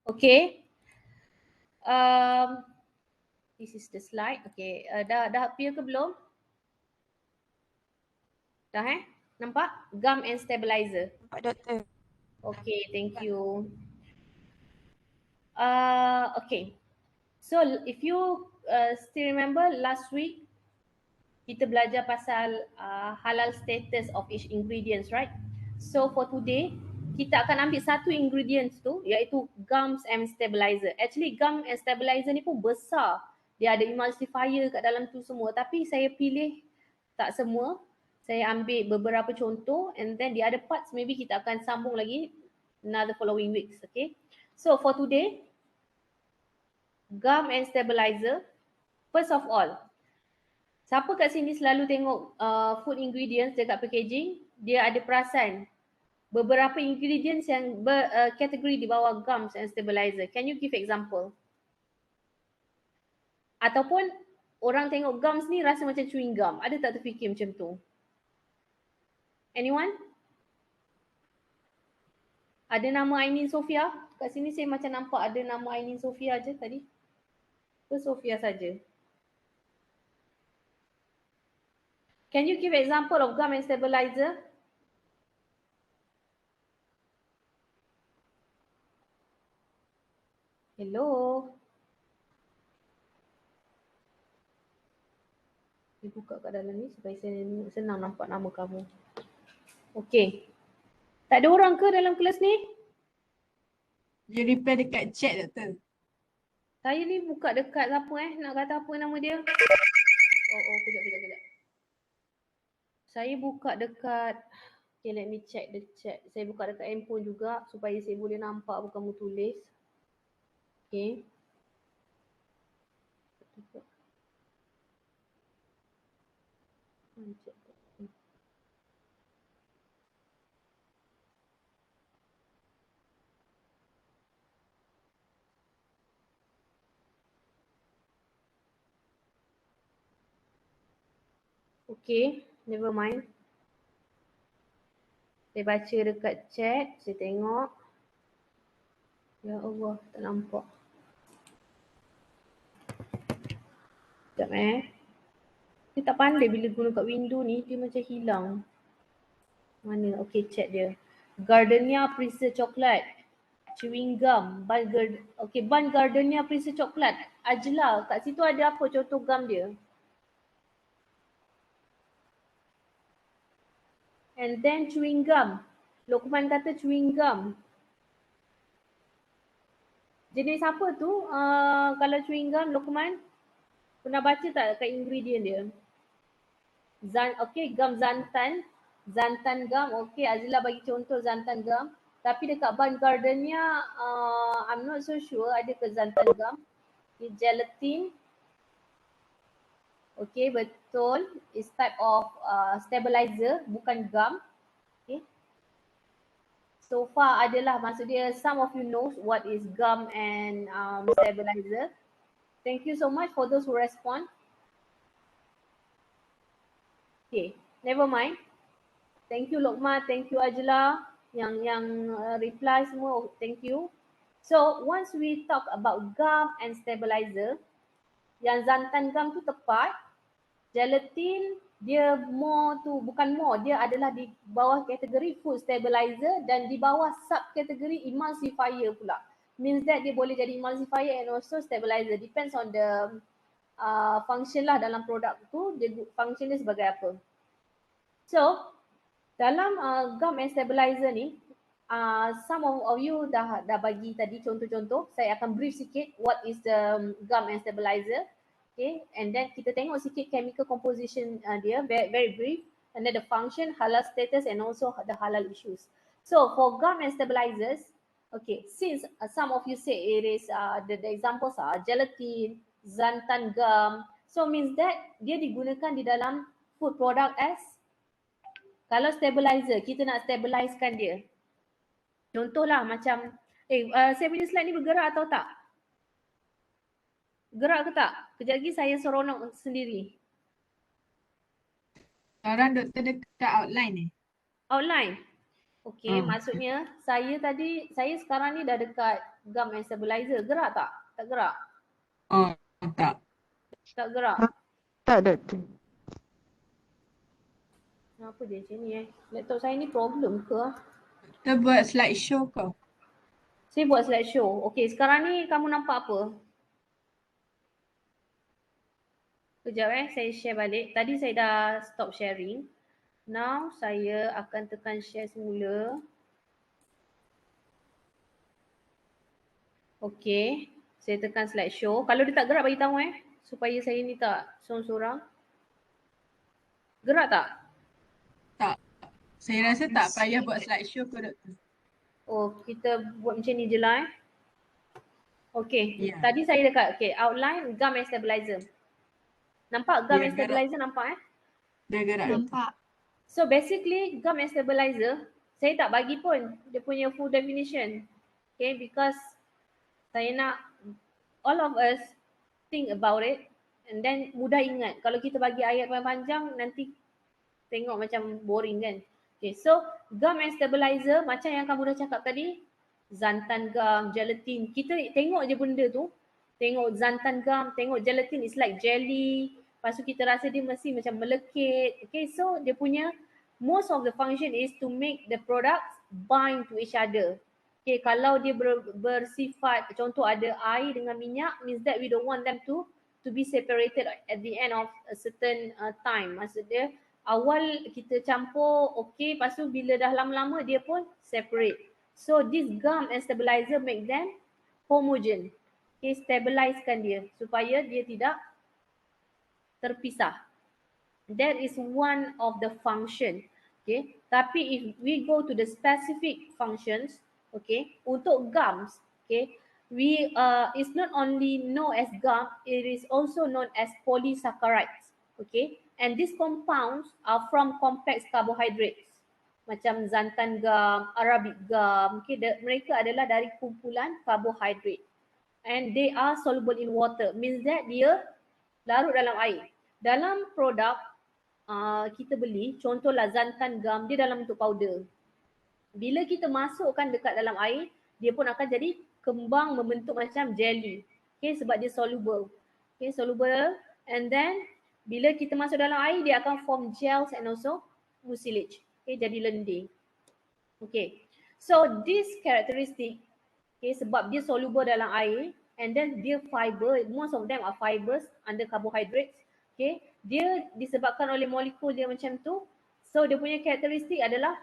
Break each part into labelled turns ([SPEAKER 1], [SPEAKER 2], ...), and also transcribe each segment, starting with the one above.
[SPEAKER 1] Okay. This is the slide. Okay. Dah appear ke belum? Dah Nampak? Gum and stabilizer.
[SPEAKER 2] Pak Doktor.
[SPEAKER 1] Okay, thank you. Okay. So if you still remember last week kita belajar pasal halal status of each ingredients, right? So for today kita akan ambil satu ingredients tu iaitu gums and stabilizer. Actually gum and stabilizer ni pun besar. Dia ada emulsifier kat dalam tu semua, tapi saya pilih tak semua. Saya ambil beberapa contoh and then the other parts maybe kita akan sambung lagi another following weeks, okay? So for today, gum and stabilizer, first of all, siapa kat sini selalu tengok food ingredients dekat packaging, dia ada perasan beberapa ingredients yang kategori di bawah gums and stabilizer. Can you give example? Ataupun orang tengok gums ni rasa macam chewing gum. Ada tak terfikir macam tu? Anyone? Ada nama Ainin Sofia? Kat sini saya macam nampak ada nama Ainin Sofia je tadi. Ke Sofia saja? Can you give example of gum and stabilizer? Hello? Saya buka kat dalam ni supaya saya senang nampak nama kamu. Okay. Tak ada orang ke dalam kelas ni?
[SPEAKER 2] Dia reply dekat chat Doktor.
[SPEAKER 1] Saya ni buka dekat siapa nak kata apa nama dia? Kejap. Saya buka dekat, okay let me check the chat. Saya buka dekat handphone juga supaya saya boleh nampak apa kamu tulis. Okay. Okay, never mind. Saya baca dekat chat, saya tengok. Ya Allah, tak nampak. Sekejap Dia tak pandai bila guna kat window ni, dia macam hilang. Mana? Okay, chat dia. Gardenia Prince Coklat. Chewing gum. Bun Gardenia Prince Coklat. Ajla, kat situ ada apa contoh gum dia? And then chewing gum. Lokman kata chewing gum. Jenis apa tu kalau chewing gum, Lokman? Pernah baca tak kat ingredient dia? Okay, gum Zantan. Zantan gum. Okay, Azila bagi contoh Zantan gum. Tapi dekat Bun Gardenia, I'm not so sure ada ke Zantan gum. Okay, gelatin. Okay, betul. It's type of stabilizer, bukan gum. Okay. So far adalah, maksud dia some of you know what is gum and stabilizer. Thank you so much for those who respond. Okay, never mind. Thank you Lokman, thank you Ajla yang reply semua, thank you. So once we talk about gum and stabilizer, yang Zantan gum tu tepat, gelatin dia more tu, bukan more, dia adalah di bawah kategori food stabilizer dan di bawah subkategori emulsifier pula. Means that dia boleh jadi emulsifier and also stabilizer, depends on the function lah dalam produk tu, dia function dia sebagai apa. So dalam gum and stabilizer ni, some of you dah bagi tadi contoh-contoh. Saya akan brief sikit what is the gum and stabilizer. Okay, and then kita tengok sikit chemical composition dia, very brief. And then the function, halal status and also the halal issues. So for gum and stabilizers, okay, since some of you say it is, the examples are gelatin, Zantan gum. So means that dia digunakan di dalam food product as, kalau stabilizer, kita nak stabilizekan dia. Contohlah macam, saya punya slide ni bergerak atau tak? Gerak ke tak? Kejap lagi saya seronok sendiri.
[SPEAKER 2] Sekarang Doktor dekat outline ni.
[SPEAKER 1] Outline? Okay, maksudnya saya sekarang ni dah dekat gum and stabilizer. Gerak tak? Tak gerak?
[SPEAKER 2] Oh, tak.
[SPEAKER 1] Tak gerak.
[SPEAKER 3] Tak, doktor.
[SPEAKER 1] Kenapa dia macam ni Laptop saya ni problem ke?
[SPEAKER 2] Kita buat slideshow ke?
[SPEAKER 1] Saya buat slideshow. Okay, sekarang ni kamu nampak apa? Kejap saya share balik. Tadi saya dah stop sharing. Now saya akan tekan share semula. Okay, saya tekan slideshow. Kalau dia tak gerak bagi tahu supaya saya ni tak sorang-sorang. Gerak tak?
[SPEAKER 2] Tak. Saya rasa tak payah buat slideshow ke, doktor?
[SPEAKER 1] Oh, kita buat macam ni je lah Okay,
[SPEAKER 2] Ya.
[SPEAKER 1] tadi saya dekat outline gum and stabilizer. Nampak gum
[SPEAKER 2] Ya,
[SPEAKER 1] and
[SPEAKER 2] gerak.
[SPEAKER 1] stabilizer nampak
[SPEAKER 2] Dia gerak.
[SPEAKER 3] Nampak.
[SPEAKER 1] So basically gum and stabilizer saya tak bagi pun dia punya full definition. Okay, because saya nak all of us think about it and then mudah ingat. Kalau kita bagi ayat panjang nanti tengok macam boring kan. Okay, so gum and stabilizer macam yang kamu dah cakap tadi, xanthan gum, gelatin. Kita tengok je benda tu. Tengok xanthan gum, tengok gelatin is like jelly. Lepas tu kita rasa dia mesti macam melekit. Okay, so dia punya most of the function is to make the products bind to each other. Okay, kalau dia bersifat contoh ada air dengan minyak means that we don't want them to be separated at the end of a certain time. Maksud dia awal kita campur okay, lepas tu bila dah lama-lama dia pun separate. So this gum and stabilizer make them homogen. Okay, stabilizekan dia supaya dia tidak terpisah. That is one of the function. Okay, tapi if we go to the specific functions, okay, untuk gums, okay, we it's not only known as gum, it is also known as polysaccharides. Okay, and these compounds are from complex carbohydrates macam xanthan gum, arabic gum. Okay, mereka adalah dari kumpulan karbohidrat and they are soluble in water, means that dia larut dalam air. Dalam produk kita beli, contohlah xanthan gum, dia dalam bentuk powder. Bila kita masukkan dekat dalam air, dia pun akan jadi kembang membentuk macam jelly. Okay, sebab dia soluble. Okay, soluble, and then bila kita masuk dalam air, dia akan form gels and also mucilage. Okay, jadi lendir. Okay, so this characteristic, okay, sebab dia soluble dalam air and then dia fiber, most of them are fibers under carbohydrates. Okay, dia disebabkan oleh molekul dia macam tu. So dia punya karakteristik adalah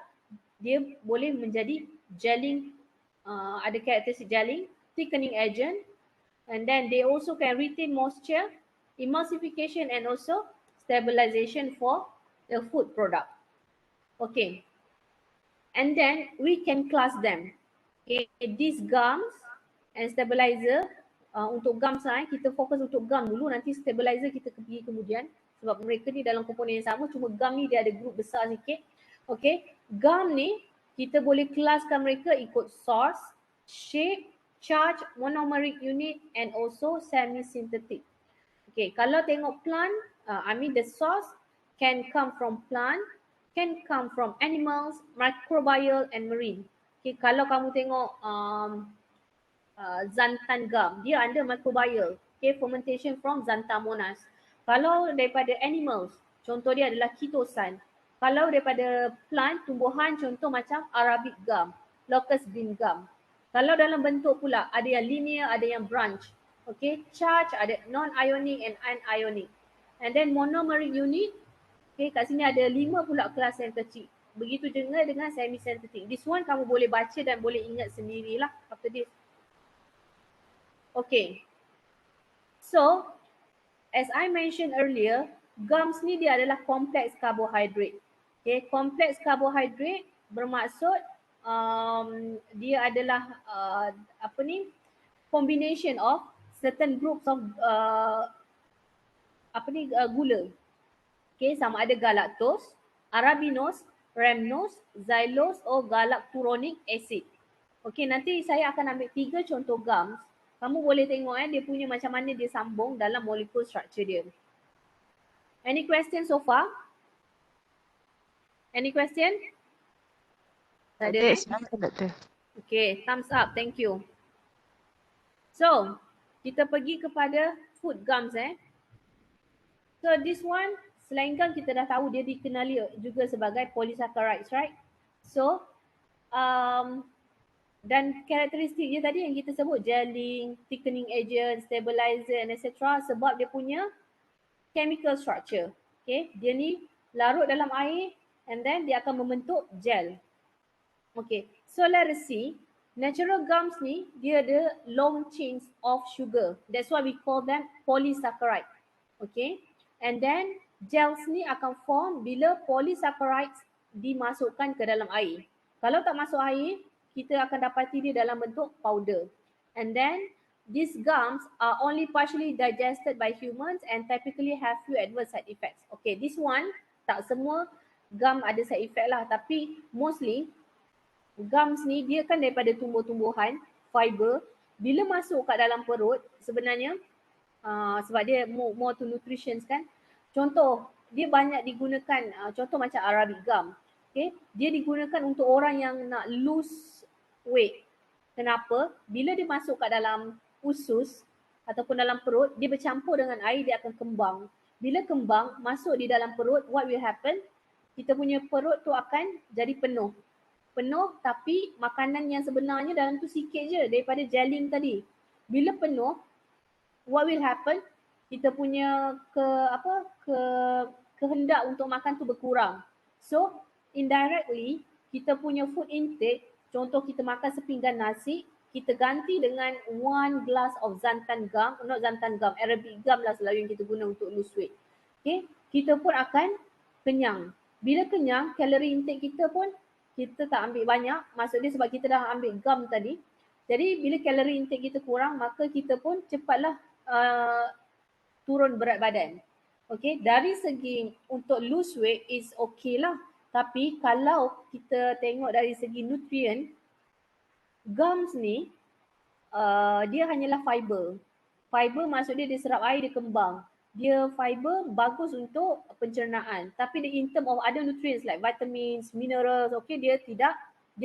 [SPEAKER 1] dia boleh menjadi gelling, ada karakteristik gelling, thickening agent, and then they also can retain moisture, emulsification and also stabilization for the food product. Okay, and then we can class them. Okay, these gums and stabilizer, untuk gums kita fokus untuk gum dulu, nanti stabilizer kita pergi kemudian sebab mereka ni dalam komponen yang sama, cuma gum ni dia ada group besar sikit. Okay, gum ni kita boleh kelaskan mereka ikut source, shape, charge, monomeric unit and also semi-synthetic. Okay, kalau tengok plant, the source can come from plant, can come from animals, microbial and marine. Okay, kalau kamu tengok xanthan gum, dia under microbial. Okay, fermentation from Xanthomonas. Kalau daripada animals, contoh dia adalah chitosan. Kalau daripada plant, tumbuhan, contoh macam arabic gum, locust bean gum. Kalau dalam bentuk pula, ada yang linear, ada yang branch. Okay, charge, ada non-ionic and anionic. And then monomeric unit, okay, kat sini ada 5 pula kelas yang kecil. Begitu juga dengan semi-synthetic. This one kamu boleh baca dan boleh ingat sendirilah after this. Okay, so as I mentioned earlier, gums ni dia adalah complex carbohydrate. Okay, complex carbohydrate bermaksud dia adalah combination of certain groups of gula. Okay, sama ada galactose, arabinose, rhamnose, xylose or galacturonic acid. Okay, nanti saya akan ambil 3 contoh gums. Kamu boleh tengok dia punya macam mana dia sambung dalam molecule structure dia. Any question so far? Any question? Tak ada.
[SPEAKER 2] Doktor.
[SPEAKER 1] Okay, thumbs up. Thank you. So, kita pergi kepada food gums So this one, selain gum kita dah tahu dia dikenali juga sebagai polysaccharides, right? So, dan karakteristik dia tadi yang kita sebut gelling, thickening agent, stabilizer and etc. sebab dia punya chemical structure. Okay, dia ni larut dalam air and then dia akan membentuk gel. Okay, so let us see. Natural gums ni dia ada long chains of sugar. That's why we call them polysaccharide. Okay, and then gels ni akan form bila polysaccharides dimasukkan ke dalam air. Kalau tak masuk air, kita akan dapati dia dalam bentuk powder. And then these gums are only partially digested by humans and typically have few adverse side effects. Okay, this one tak semua gum ada side effect lah, tapi mostly gums ni dia kan daripada tumbuh-tumbuhan, fiber. Bila masuk kat dalam perut, sebenarnya sebab dia more to nutrition kan. Contoh, dia banyak digunakan, contoh macam Arabic gum. Okay, dia digunakan untuk orang yang nak lose weight. Kenapa? Bila dia masuk kat dalam usus ataupun dalam perut, dia bercampur dengan air, dia akan kembang. Bila kembang, masuk di dalam perut, what will happen? Kita punya perut tu akan jadi penuh. Penuh tapi makanan yang sebenarnya dalam tu sikit je daripada gelling tadi. Bila penuh, what will happen? Kita punya kehendak untuk makan tu berkurang. So, indirectly, kita punya food intake, contoh kita makan sepinggan nasi, kita ganti dengan 1 glass of xanthan gum, not xanthan gum, Arabic gum lah selalu yang kita guna untuk lose weight. Okay, kita pun akan kenyang. Bila kenyang, kalori intake kita pun kita tak ambil banyak, maksud dia sebab kita dah ambil gum tadi. Jadi bila kalori intake kita kurang, maka kita pun cepatlah turun berat badan. Okay, dari segi untuk lose weight is okay lah. Tapi kalau kita tengok dari segi nutrient, gums ni dia hanyalah fiber. Fiber maksud dia serap air, dia kembang. Dia fiber bagus untuk pencernaan. Tapi in term of other nutrients like vitamins, minerals, okay, dia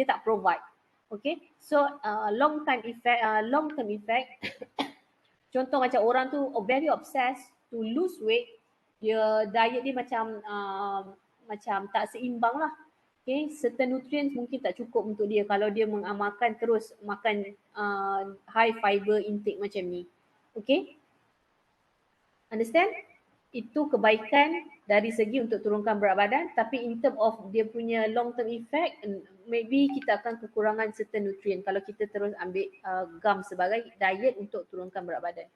[SPEAKER 1] tak provide. Okay, so long term effect contoh macam orang tu very obsessed to lose weight, dia diet dia macam tak seimbang lah. Okay, certain nutrients mungkin tak cukup untuk dia kalau dia mengamalkan terus makan high fiber intake macam ni. Okay, understand? Itu kebaikan dari segi untuk turunkan berat badan, tapi in term of dia punya long term effect, maybe kita akan kekurangan certain nutrient kalau kita terus ambil gum sebagai diet untuk turunkan berat badan.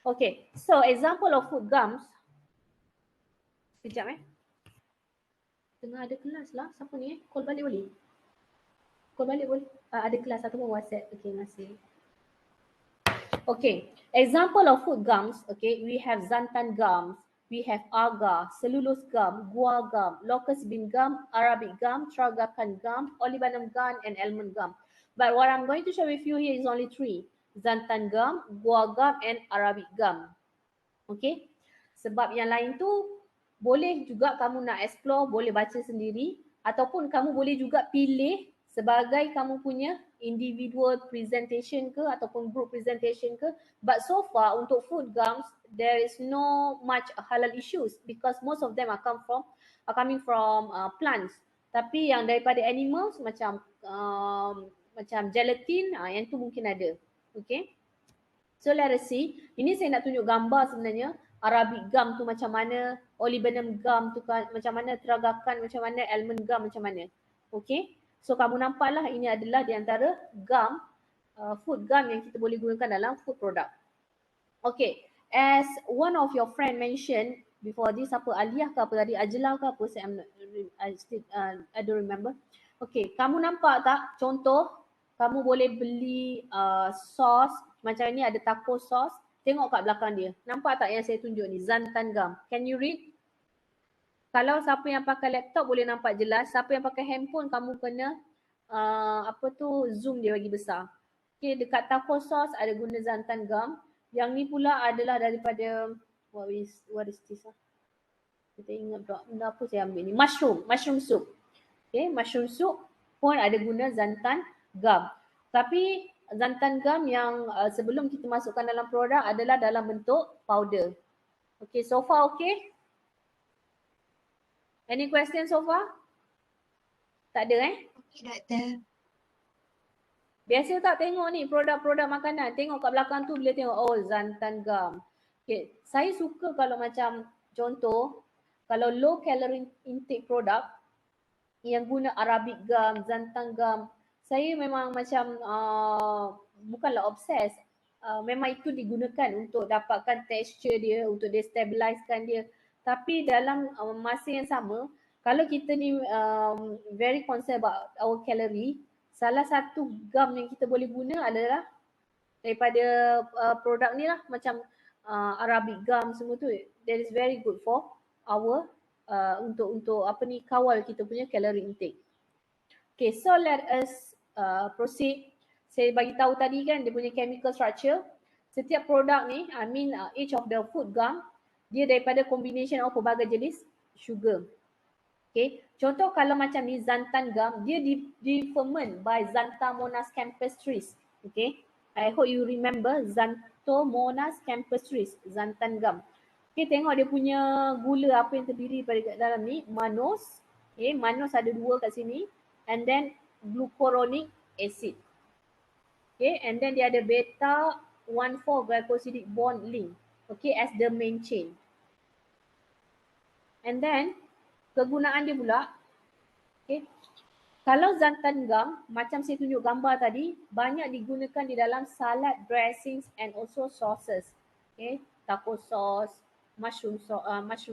[SPEAKER 1] Okay, so example of food gums. Sekejap tengah ada kelas lah, siapa ni call balik boleh? Call balik boleh? Ada kelas ataupun WhatsApp. Okay, terima kasih. Okay, example of food gums, okay, we have xanthan gums, we have agar, cellulose gum, guar gum, locust bean gum, Arabic gum, tragacan gum, olibanum gum and almond gum. But what I'm going to share with you here is only 3. Xanthan gum, guar gum and Arabic gum. Okay, sebab yang lain tu boleh juga kamu nak explore, boleh baca sendiri ataupun kamu boleh juga pilih sebagai kamu punya individual presentation ke ataupun group presentation ke. But so far untuk food gums, there is no much halal issues because most of them are coming from plants. Tapi yang daripada animals macam gelatin, yang tu mungkin ada. Okay, so let us see. Ini saya nak tunjuk gambar sebenarnya. Arabic gum tu macam mana, olibanum gum tu macam mana, tragacan macam mana, almond gum macam mana. Okay, so kamu nampaklah ini adalah di antara gum, food gum yang kita boleh gunakan dalam food product. Okay, as one of your friend mentioned before this, apa Aliyah ke apa tadi, Ajla ke apa, I don't remember. Okay, kamu nampak tak contoh, kamu boleh beli sos, macam ni ada taco sauce. Tengok kat belakang dia. Nampak tak yang saya tunjuk ni? Xanthan gum. Can you read? Kalau siapa yang pakai laptop boleh nampak jelas. Siapa yang pakai handphone kamu kena zoom dia bagi besar. Okay, dekat taco sauce ada guna xanthan gum. Yang ni pula adalah daripada what is this? Kita ingat benda apa saya ambil ni? Mushroom soup. Okay, mushroom soup. pun ada guna xanthan gum. Tapi xanthan gum yang sebelum kita masukkan dalam produk adalah dalam bentuk powder. Okay, so far okay? Any question so far? Tak ada
[SPEAKER 3] Okey doktor.
[SPEAKER 1] Biasa tak tengok ni produk-produk makanan. Tengok kat belakang tu bila tengok, oh xanthan gum. Okay, saya suka kalau macam contoh, kalau low calorie intake produk yang guna Arabic gum, xanthan gum, saya memang macam bukanlah obses. Memang itu digunakan untuk dapatkan tekstur dia, untuk destabilizekan dia. Tapi dalam masa yang sama, kalau kita ni very concerned about our calorie, salah satu gum yang kita boleh guna adalah daripada produk ni lah, macam Arabic gum semua tu, that is very good for our untuk apa ni, kawal kita punya calorie intake. Okay, so let us proceed. Saya bagi tahu tadi kan dia punya chemical structure. Setiap produk ni, I mean each of the food gum, dia daripada combination of pelbagai jenis sugar. Okay, contoh kalau macam ni xanthan gum, dia di ferment by Xanthomonas campestris. Okay, I hope you remember Xanthomonas campestris, xanthan gum. Okay, tengok dia punya gula apa yang terdiri pada dalam ni, mannose. Okay, mannose ada 2 kat sini, and then glucuronic acid. Okay, and then dia ada beta 1,4 glycosidic bond link, okay, as the main chain. And then kegunaan dia pula, okay, kalau xanthan gum, macam saya tunjuk gambar tadi, banyak digunakan di dalam salad dressings and also sauces. Okay, taco sauce, mushroom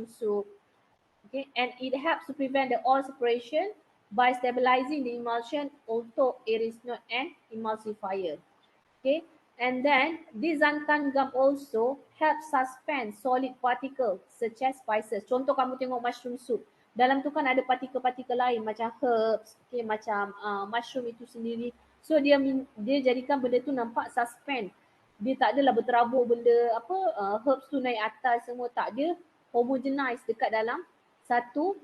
[SPEAKER 1] soup. Okay, and it helps to prevent the oil separation by stabilizing the emulsion, although it is not an emulsifier. Okay, and then this xanthan gum also helps suspend solid particles such as spices. Contoh kamu tengok mushroom soup, dalam tu kan ada partikel-partikel lain macam herbs, okay, macam mushroom itu sendiri. So dia jadikan benda tu nampak suspend. Dia tak adalah berterabur benda apa herbs tu naik atas semua, tak, dia homogenize dekat dalam satu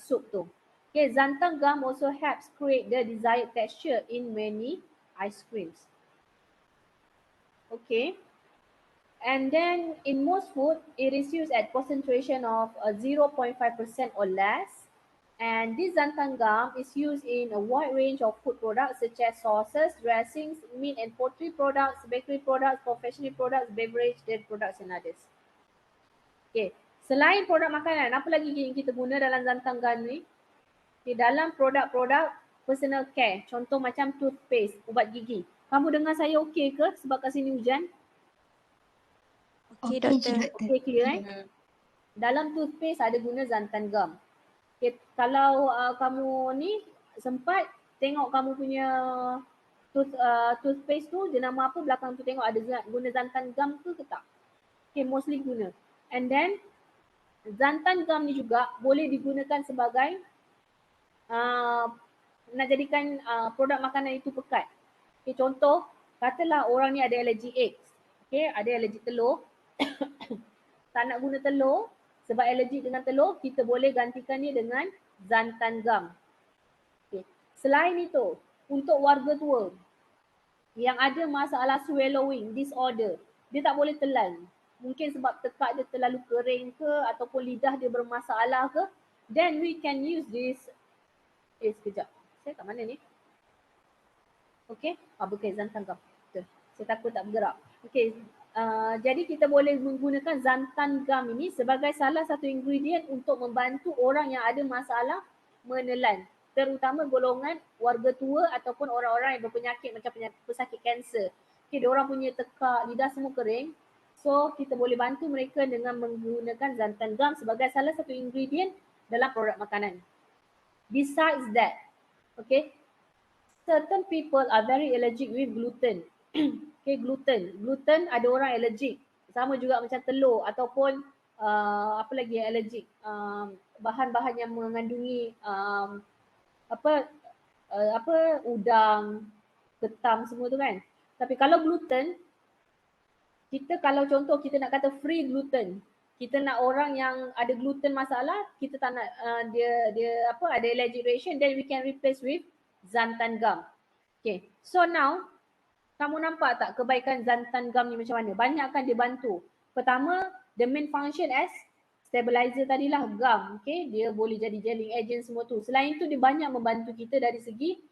[SPEAKER 1] soup tu. Okay, xanthan gum also helps create the desired texture in many ice creams. Okay, and then in most food, it is used at concentration of 0.5% or less. And this xanthan gum is used in a wide range of food products such as sauces, dressings, meat and poultry products, bakery products, confectionery products, beverage, dairy products and others. Okay, selain produk makanan, apa lagi yang kita guna dalam xanthan gum ni? Okay, dalam produk-produk personal care, contoh macam toothpaste, ubat gigi. Kamu dengar saya okey ke sebab kat sini hujan?
[SPEAKER 3] Okey
[SPEAKER 2] Okey,
[SPEAKER 3] doktor.
[SPEAKER 1] Okey clear Dalam toothpaste ada guna xanthan gum. Okay, kalau kamu ni sempat tengok kamu punya toothpaste tu, dia nama apa belakang tu, tengok ada guna xanthan gum ke tak? Okay, mostly guna. And then xanthan gum ni juga boleh digunakan sebagai nak jadikan produk makanan itu pekat. Okay, contoh, katalah orang ni ada alergi eggs. Okay, ada alergi telur. Tak nak guna telur, sebab alergi dengan telur, kita boleh gantikan dia dengan xanthan gum. Okay. Selain itu, untuk warga tua yang ada masalah swallowing disorder, dia tak boleh telan. Mungkin sebab tekak dia terlalu kering ke, ataupun lidah dia bermasalah ke, then we can use this. Sekejap. Saya kat mana ni? Okay. Bukan xanthan gum. Betul. Saya takut tak bergerak. Okay. Jadi kita boleh menggunakan xanthan gum ini sebagai salah satu ingredient untuk membantu orang yang ada masalah menelan. Terutama golongan warga tua ataupun orang-orang yang berpenyakit macam pesakit kanser. Okay, diorang punya tekak, lidah semua kering. So kita boleh bantu mereka dengan menggunakan xanthan gum sebagai salah satu ingredient dalam produk makanan. Besides that, okay, certain people are very allergic with gluten. Okay, gluten ada orang allergic. Sama juga macam telur ataupun apa lagi yang allergic, bahan-bahan yang mengandungi udang, ketam semua tu kan. Tapi kalau gluten, kita kalau contoh kita nak kata free gluten, Kita nak orang yang ada gluten masalah, kita tak nak dia ada allergic reaction, then we can replace with xanthan gum. Okay, so now kamu nampak tak kebaikan xanthan gum ni macam mana? Banyak kan dia bantu. Pertama, the main function as stabilizer tadilah gum. Okay, dia boleh jadi gelling agent semua tu. Selain tu dia banyak membantu kita dari segi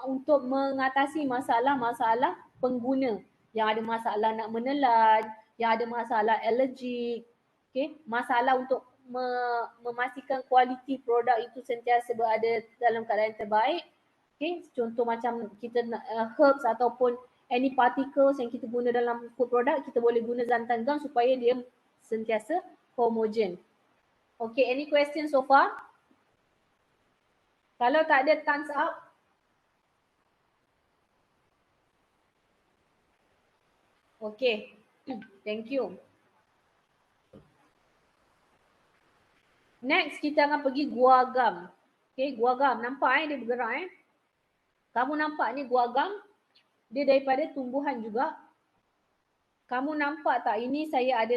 [SPEAKER 1] untuk mengatasi masalah-masalah pengguna yang ada masalah nak menelan, yang ada masalah allergic, okay, masalah untuk memastikan kualiti produk itu sentiasa berada dalam keadaan terbaik. Okay, contoh macam kita nak herbs ataupun any particles yang kita guna dalam food product, kita boleh guna xanthan gum supaya dia sentiasa homogen. Okay, any question so far? Kalau tak ada, thumbs up. Okay, thank you. Next, kita akan pergi gua gum. Okay, gua gum. Nampak dia bergerak Kamu nampak ni gua gum, dia daripada tumbuhan juga. Kamu nampak tak, ini saya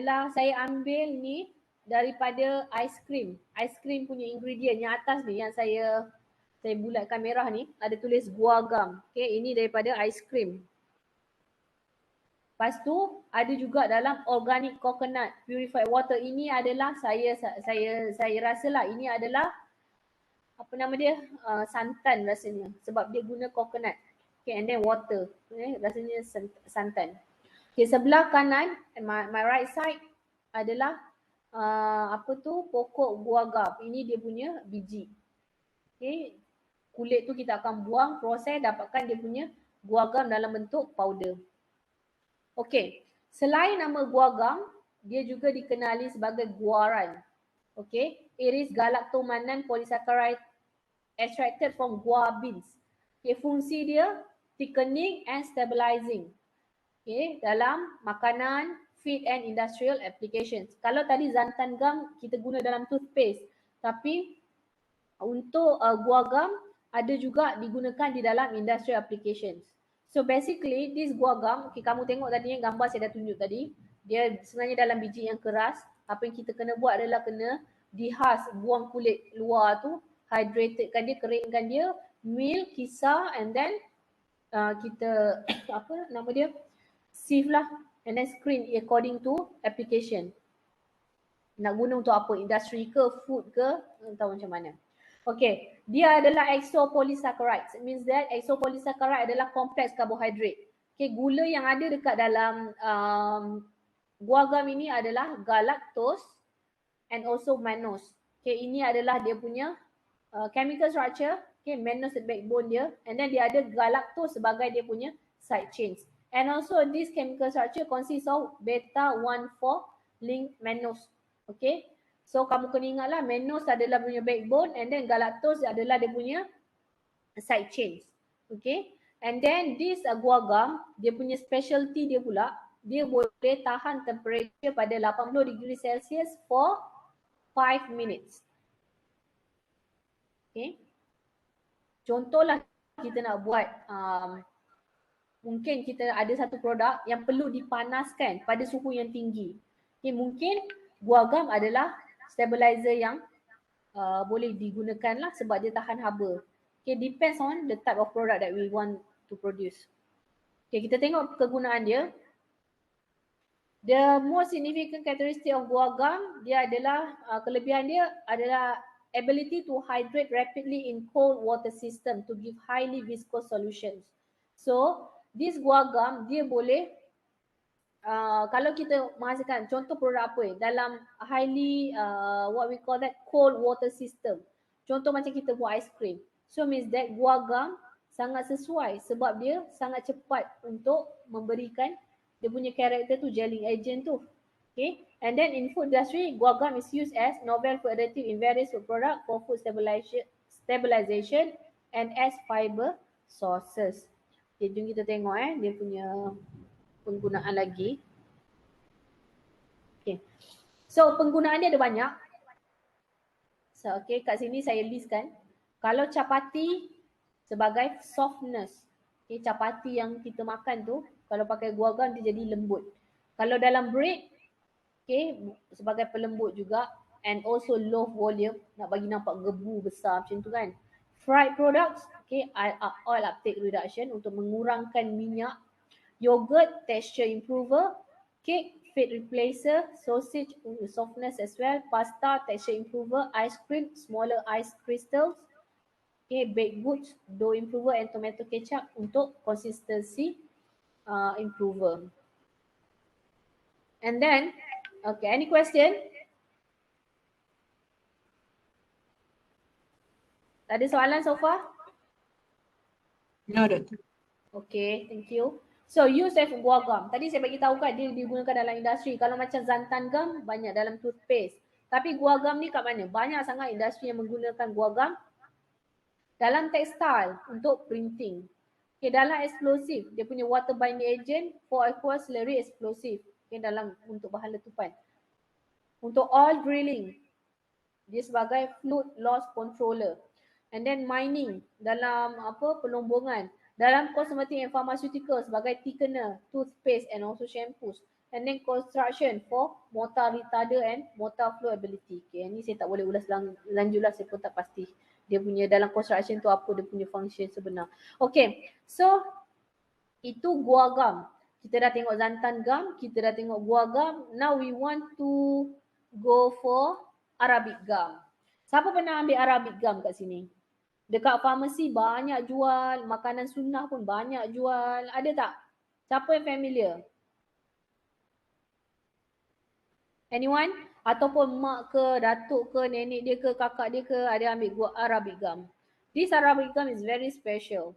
[SPEAKER 1] ambil ni daripada aiskrim. Aiskrim punya ingredient yang atas ni yang saya bulatkan merah ni, ada tulis gua gum. Okay, ini daripada aiskrim. Lepas tu ada juga dalam organic coconut purified water. Ini adalah saya rasalah ini adalah apa nama dia, santan rasanya sebab dia guna coconut. Okay, and then water. Rasanya santan. Okay, sebelah kanan, my right side adalah pokok guagap. Ini dia punya biji. Okay, kulit tu kita akan buang, proses, dapatkan dia punya guagam dalam bentuk powder. Okay, selain nama guagam, dia juga dikenali sebagai guaran. Okay, it is galactomannan polysaccharide extracted from guar beans. Okay, fungsi dia thickening and stabilizing. Okay, dalam makanan, feed and industrial applications. Kalau tadi xanthan gum kita guna dalam toothpaste, tapi untuk guagam ada juga digunakan di dalam industrial applications. So basically this guagam, okay, kamu tengok tadi yang gambar saya dah tunjuk tadi, dia sebenarnya dalam biji yang keras. Apa yang kita kena buat adalah kena dihas, buang kulit luar tu, hydratedkan dia, keringkan dia, mill, kisar, and then kita sieve lah, and then screen according to application. Nak guna untuk apa? Industri ke, food ke, tahu macam mana. Okay, dia adalah exopolysaccharides. It means that exopolysaccharide adalah complex carbohydrate. Okay, gula yang ada dekat dalam guagam ini adalah galactose and also mannose. Okay, ini adalah dia punya chemical structure. Okay, mannose the backbone dia, and then dia ada galactose sebagai dia punya side chains. And also this chemical structure consists of beta-1,4 linked mannose. Okay, so kamu kena ingatlah mannose adalah punya backbone, and then galactose adalah dia punya side chains. Okay, and then this guagam, dia punya specialty dia pula, dia boleh tahan temperature pada 80 degree Celsius for 5 minutes. Okay, contohlah kita nak buat mungkin kita ada satu produk yang perlu dipanaskan pada suhu yang tinggi. Okay, mungkin guagam adalah stabilizer yang boleh digunakan lah sebab dia tahan haba. Okay, depends on the type of product that we want to produce. Okay, kita tengok kegunaan dia. The most significant characteristic of guagam, dia adalah kelebihan dia adalah ability to hydrate rapidly in cold water system to give highly viscous solutions. So this guagam dia boleh kalau kita menghasilkan contoh produk apa dalam highly what we call that cold water system. Contoh macam kita buat aiskrim. So means that guagam sangat sesuai sebab dia sangat cepat untuk memberikan dia punya karakter tu, gelling agent tu. Okay, and then in food industry, guagam is used as novel food additive in various food product for food stabilization and as fiber sources. Okay, jom kita tengok dia punya penggunaan lagi. Okay, so penggunaan dia ada banyak. So okay, kat sini saya listkan. Kalau chapati sebagai softness, okay, chapati yang kita makan tu, kalau pakai guagam dia jadi lembut. Kalau dalam bread, Okay, sebagai pelembut juga, and also low volume, nak bagi nampak gebu besar macam tu kan. Fried products, okay, oil uptake reduction untuk mengurangkan minyak. Yogurt, texture improver. Cake, fat replacer. Sausage, softness as well. Pasta, texture improver. Ice cream, smaller ice crystals. Okay, baked goods, dough improver and tomato ketchup untuk consistency improver. And then, okay, any question? Ada soalan so far?
[SPEAKER 2] No, Doktor.
[SPEAKER 1] Okay, thank you. So use of guar gum. Tadi saya bagi tahu kan dia digunakan dalam industri. Kalau macam xanthan gum banyak dalam toothpaste. Tapi guar gum ni kat mana? Banyak sangat industri yang menggunakan guar gum dalam tekstil untuk printing. Okay, dalam explosive, dia punya water binding agent for aqua slurry explosive. Okay, dalam untuk bahan letupan. Untuk oil drilling, dia sebagai fluid loss controller. And then mining dalam pelombongan. Dalam cosmetic and pharmaceutical sebagai thickener, toothpaste and also shampoos. And then construction for mortar retarder and mortar flowability. Okay, ni saya tak boleh ulas lanjut lah, saya pun tak pasti dia punya dalam construction tu apa dia punya function sebenar. Okay, so itu guar gum. Kita dah tengok xanthan gum, kita dah tengok guar gum. Now we want to go for Arabic gum. Siapa pernah ambil Arabic gum kat sini? Dekat farmasi banyak jual, makanan sunnah pun banyak jual. Ada tak? Siapa yang familiar? Anyone? Ataupun mak ke, datuk ke, nenek dia ke, kakak dia ke ada ambil gua Arabic gum. This Arabic gum is very special.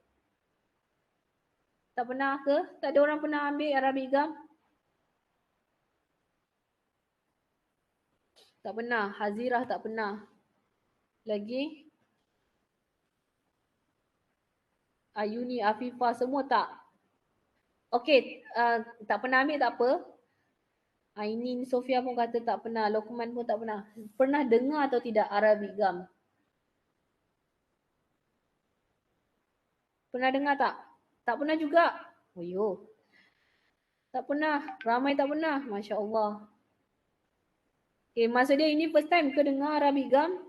[SPEAKER 1] Tak pernah ke? Tak ada orang pernah ambil Arabic gum? Tak pernah. Hazirah tak pernah. Lagi? Ayuni, Afifah semua tak? Okay, tak pernah ambil tak apa. Ainin, Sofia pun kata tak pernah. Lokman pun tak pernah. Pernah dengar atau tidak Arabic gum? Pernah dengar tak? Tak pernah juga. Oh yo. Tak pernah. Ramai tak pernah. Masya Allah. Okay, maksud dia ini first time ke dengar Arabic gum?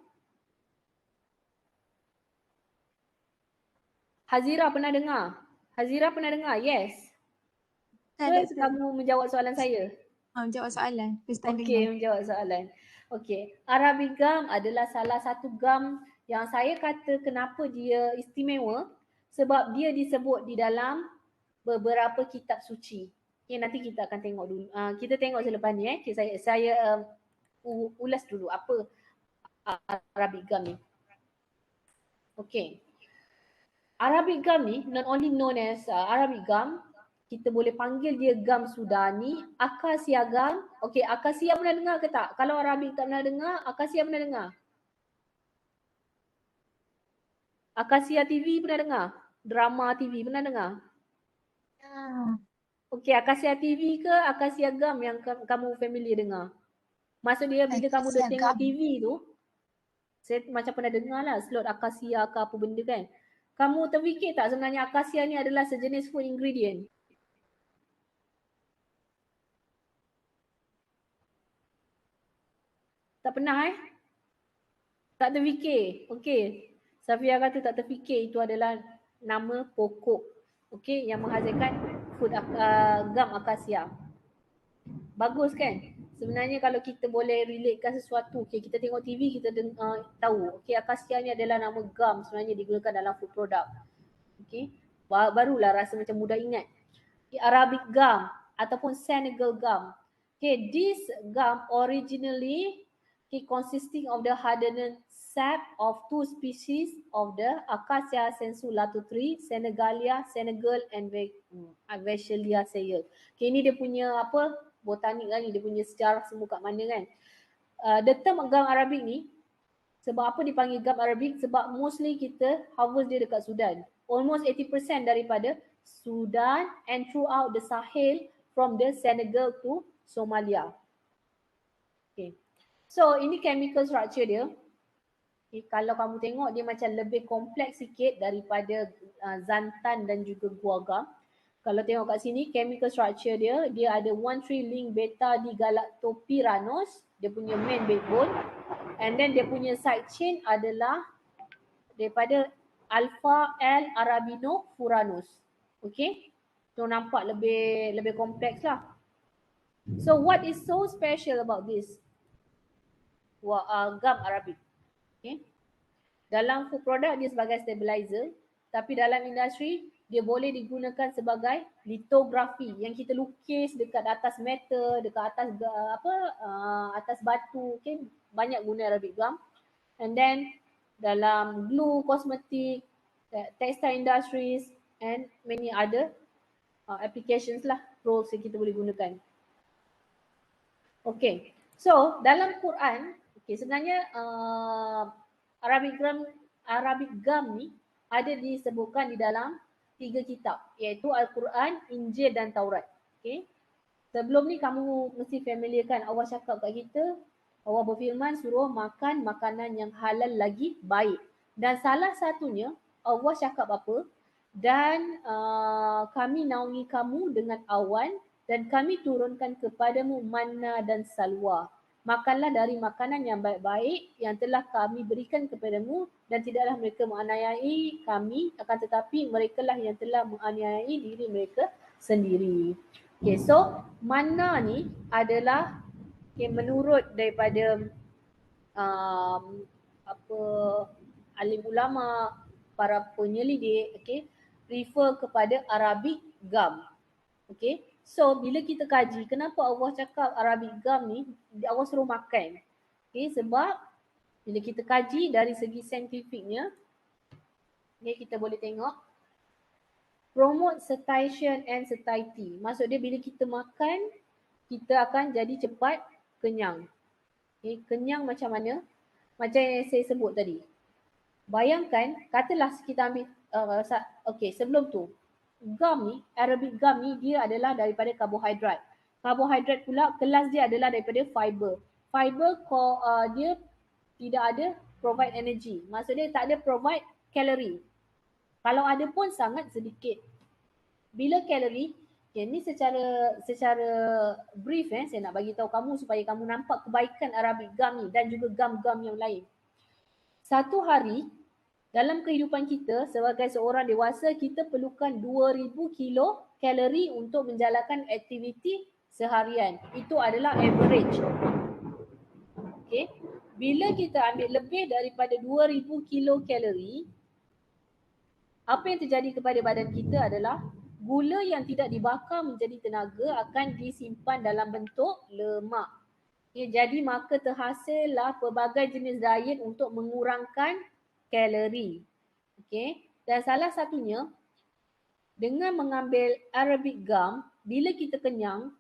[SPEAKER 1] Hazira pernah dengar? Hazira pernah dengar? Yes. Ke kamu menjawab soalan saya?
[SPEAKER 3] Menjawab soalan.
[SPEAKER 1] Okey, menjawab soalan. Okey, Arabic gum adalah salah satu gum yang saya kata kenapa dia istimewa sebab dia disebut di dalam beberapa kitab suci. Okay, nanti kita akan tengok dulu. Kita tengok selepas ni. Okay, saya ulas dulu apa Arabic gum ni. Okey. Arabic gum ni not only known as Arabic gum, kita boleh panggil dia gum Sudani, akasia gum. Okey, akasia pernah dengar ke tak? Kalau Arabic tak pernah dengar, akasia pernah dengar? Akasia TV pernah dengar? Drama TV pernah dengar? Okey, akasia TV ke akasia gum yang kamu familiar dengar? Maksud dia bila kamu dah tengok TV tu, saya macam pernah dengar lah slot akasia ke apa benda kan. Kamu terfikir tak sebenarnya akasia ni adalah sejenis food ingredient? Tak pernah Tak terfikir. Okey. Safia kata tak terfikir itu adalah nama pokok. Okey, yang menghasilkan food gum akasia. Bagus kan? Sebenarnya kalau kita boleh relatekan sesuatu, okay, kita tengok TV kita tahu. Okey, akasia ni adalah nama gum sebenarnya digunakan dalam food product. Okey. Barulah rasa macam mudah ingat. Okay, Arabic gum ataupun Senegal gum. Okay, this gum originally consisting of the hardened sap of two species of the Acacia sensu tree, Senegalia, Senegal and Vescalia sayal. Okay, ni dia punya apa botanik kan, dia punya sejarah semua kat mana kan. The term gum Arabic ni, sebab apa dipanggil gum Arabic? Sebab mostly kita harvest dia dekat Sudan. Almost 80% daripada Sudan and throughout the Sahel from the Senegal to Somalia. Okay. So ini chemical structure dia. Okay, kalau kamu tengok dia macam lebih kompleks sikit daripada xanthan dan juga guar gum. Kalau tengok kat sini chemical structure dia ada 1,3 link beta digalactopyranose, dia punya main backbone, and then dia punya side chain adalah daripada alpha L arabinofuranose. Okay, so nampak lebih kompleks lah. So what is so special about this gum arabic? Okay, dalam food product dia sebagai stabilizer, tapi dalam industri dia boleh digunakan sebagai litografi, yang kita lukis dekat atas metal, dekat atas atas batu. Okay, banyak guna arabic gum. And then dalam glue, kosmetik, textile industries and many other applications lah, roles yang kita boleh gunakan. Okay, so dalam Quran, okay, sebenarnya Arabic gum ni ada disebutkan di dalam 3 kitab, iaitu Al-Quran, Injil dan Taurat. Okay. Sebelum ni kamu mesti familiarkan, Allah cakap kat kita, Allah berfirman suruh makan makanan yang halal lagi baik. Dan salah satunya Allah cakap apa? Dan kami naungi kamu dengan awan dan kami turunkan kepadamu manna dan salwa. Makanlah dari makanan yang baik-baik yang telah kami berikan kepadamu dan tidaklah mereka menganiayai kami, akan tetapi mereka lah yang telah menganiayai diri mereka sendiri. Okay, so manna ni adalah menurut daripada alim ulama, para penyelidik, okay, refer kepada Arabic gum. Okay, so bila kita kaji kenapa Allah cakap Arabic gum ni Allah suruh makan. Okay, sebab bila kita kaji dari segi saintifiknya, okay, kita boleh tengok promote satiation and satiety. Maksud dia bila kita makan, kita akan jadi cepat kenyang. Okay, kenyang macam mana? Macam yang saya sebut tadi. Bayangkan, katalah kita ambil, sebelum tu, gum ni, Arabic gum ni dia adalah daripada karbohidrat. Karbohidrat pula kelas dia adalah daripada fiber. Fiber dia tidak ada provide energy. Maksud dia tak ada provide kalori. Kalau ada pun sangat sedikit. Bila kalori, okay, ni secara brief saya nak bagi tahu kamu supaya kamu nampak kebaikan Arabic gum ni dan juga gum-gum yang lain. Satu hari dalam kehidupan kita sebagai seorang dewasa, kita perlukan 2000 kilo kalori untuk menjalankan aktiviti seharian. Itu adalah average. Okay. Bila kita ambil lebih daripada 2000 kilo kalori, apa yang terjadi kepada badan kita adalah gula yang tidak dibakar menjadi tenaga akan disimpan dalam bentuk lemak. Okay, jadi maka terhasillah pelbagai jenis diet untuk mengurangkan kalori. Okay. Dan salah satunya dengan mengambil Arabic gum, bila kita kenyang,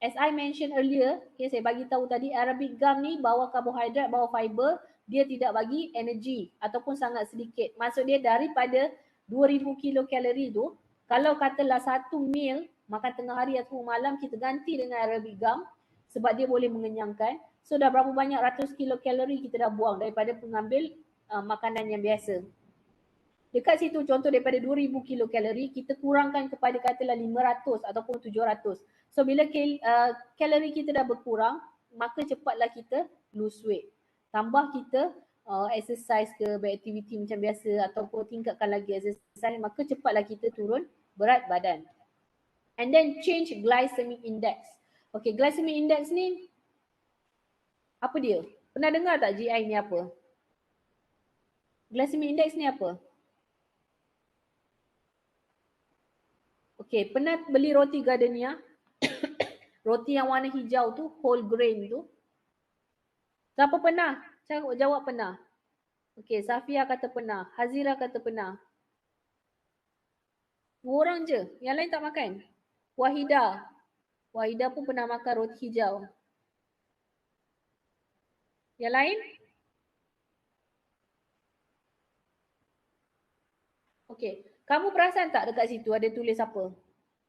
[SPEAKER 1] as I mentioned earlier, okay, saya bagi tahu tadi Arabic gum ni bawa karbohidrat, bawa fiber, dia tidak bagi energi ataupun sangat sedikit. Maksud dia daripada 2000 kilokalori tu, kalau katalah satu meal makan tengah hari atau malam kita ganti dengan Arabic gum sebab dia boleh mengenyangkan. So dah berapa banyak ratus kilokalori kita dah buang daripada pengambil makanan yang biasa. Dekat situ contoh daripada 2000 kilokalori kita kurangkan kepada katalah 500 ataupun 700. So bila kalori kita dah berkurang, maka cepatlah kita lose weight. Tambah kita exercise ke, beraktiviti macam biasa ataupun tingkatkan lagi exercise, maka cepatlah kita turun berat badan. And then change glycemic index. Okay, glycemic index ni apa dia? Pernah dengar tak GI ni apa? Glycemic index ni apa? Okay, pernah beli roti Gardenia? Roti yang warna hijau tu, whole grain tu. Siapa pernah? Jawab pernah. Okay, Safia kata pernah. Hazira kata pernah. 2 orang je. Yang lain tak makan. Wahidah pun pernah makan roti hijau. Yang lain? Okay. Kamu perasan tak dekat situ ada tulis apa?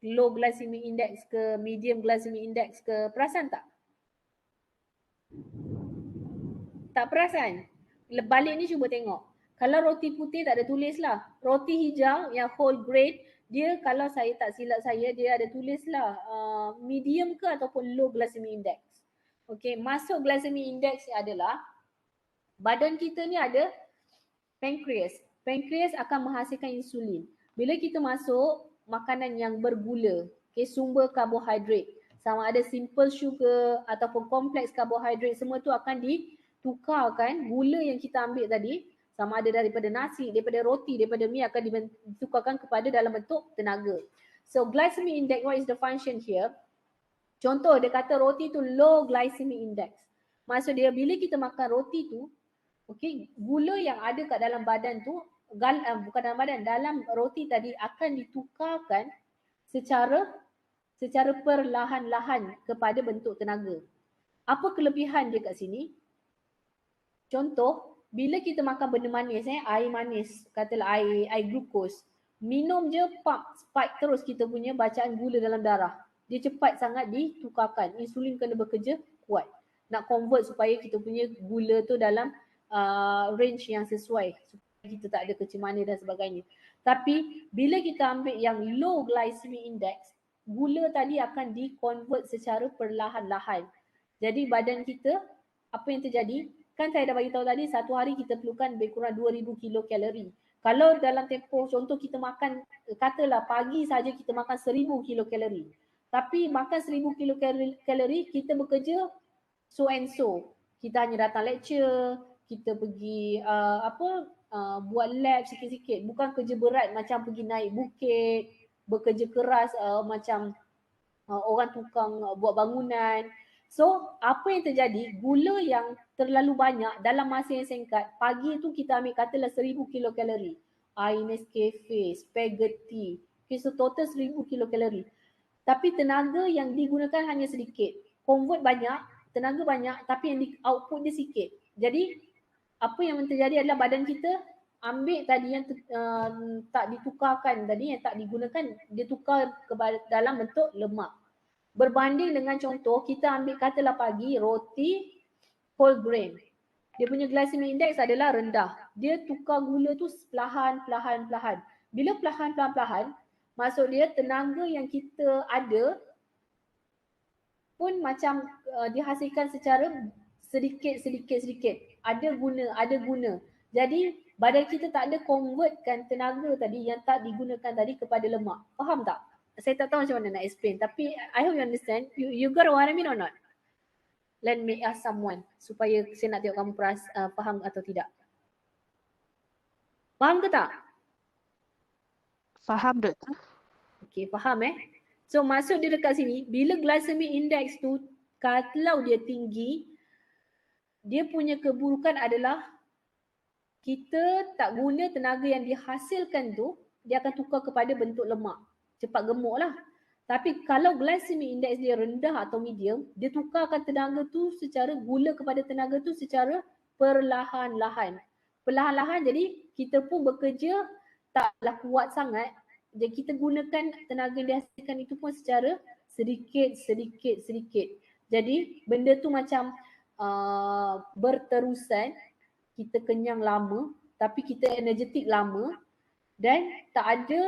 [SPEAKER 1] Low glycemic index ke, medium glycemic index ke, perasan tak? Tak perasan? Balik ni cuba tengok. Kalau roti putih tak ada tulis lah. Roti hijau yang whole grain dia kalau saya tak silap saya, dia ada tulis lah medium ke ataupun low glycemic index. Okay, masuk glycemic index adalah badan kita ni ada pankreas. Pankreas akan menghasilkan insulin. Bila kita masuk makanan yang bergula, okay, sumber karbohidrat, sama ada simple sugar ataupun kompleks karbohidrat, semua tu akan ditukarkan, gula yang kita ambil tadi, sama ada daripada nasi, daripada roti, daripada mi, akan ditukarkan kepada dalam bentuk tenaga. So glycemic index, what is the function here? Contoh dia kata roti tu low glycemic index. Maksud dia bila kita makan roti tu, okey, gula yang ada kat dalam badan tu, bukan dalam badan, dalam roti tadi akan ditukarkan secara perlahan-lahan kepada bentuk tenaga. Apa kelebihan dia kat sini? Contoh, bila kita makan benda manis, air manis, katalah air glukos, minum je spike terus kita punya bacaan gula dalam darah. Dia cepat sangat ditukarkan. Insulin kena bekerja kuat. Nak convert supaya kita punya gula tu dalam range yang sesuai. Supaya kita tak ada kecemani dan sebagainya. Tapi bila kita ambil yang low glycemic index, gula tadi akan di-convert secara perlahan-lahan. Jadi badan kita, apa yang terjadi? Kan saya dah bagi tahu tadi, satu hari kita perlukan lebih kurang 2000 kilokalori. Kalau dalam tempoh, contoh kita makan, katalah pagi saja kita makan 1000 kilokalori. Tapi makan 1000 kilokalori, kita bekerja so and so. Kita hanya datang lecture, kita pergi buat lab sikit-sikit. Bukan kerja berat macam pergi naik bukit, bekerja keras macam orang tukang buat bangunan. So apa yang terjadi, gula yang terlalu banyak dalam masa yang singkat, pagi tu kita ambil katalah 1000 kilokalori. Air Nescafe, spaghetti, okay, so total 1000 kilokalori. Tapi tenaga yang digunakan hanya sedikit. Convert banyak, tenaga banyak, tapi yang output dia sikit. Jadi apa yang terjadi adalah badan kita ambil tadi yang tak ditukarkan tadi, yang tak digunakan, dia tukar ke dalam bentuk lemak. Berbanding dengan contoh, kita ambil katalah pagi roti whole grain. Dia punya glycemic index adalah rendah. Dia tukar gula tu perlahan. Bila perlahan, maksud dia tenaga yang kita ada pun macam dihasilkan secara sedikit. Ada guna. Jadi badan kita tak ada convertkan tenaga tadi yang tak digunakan tadi kepada lemak. Faham tak? Saya tak tahu macam mana nak explain, tapi I hope you understand. You got what I mean or not? Let me ask someone supaya saya nak tengok kamu faham atau tidak. Faham ke tak?
[SPEAKER 3] Faham, Doktor.
[SPEAKER 1] Okay, faham So maksud dia dekat sini, bila glycemic index tu kalau dia tinggi, dia punya keburukan adalah kita tak guna tenaga yang dihasilkan tu, dia akan tukar kepada bentuk lemak. Cepat gemuk lah. Tapi kalau glycemic index dia rendah atau medium, dia tukarkan tenaga tu secara gula kepada tenaga tu secara perlahan-lahan. Perlahan-lahan, jadi kita pun bekerja taklah kuat sangat. Jadi kita gunakan tenaga yang dihasilkan itu pun secara sedikit. Jadi benda tu macam berterusan, kita kenyang lama, tapi kita energetik lama dan tak ada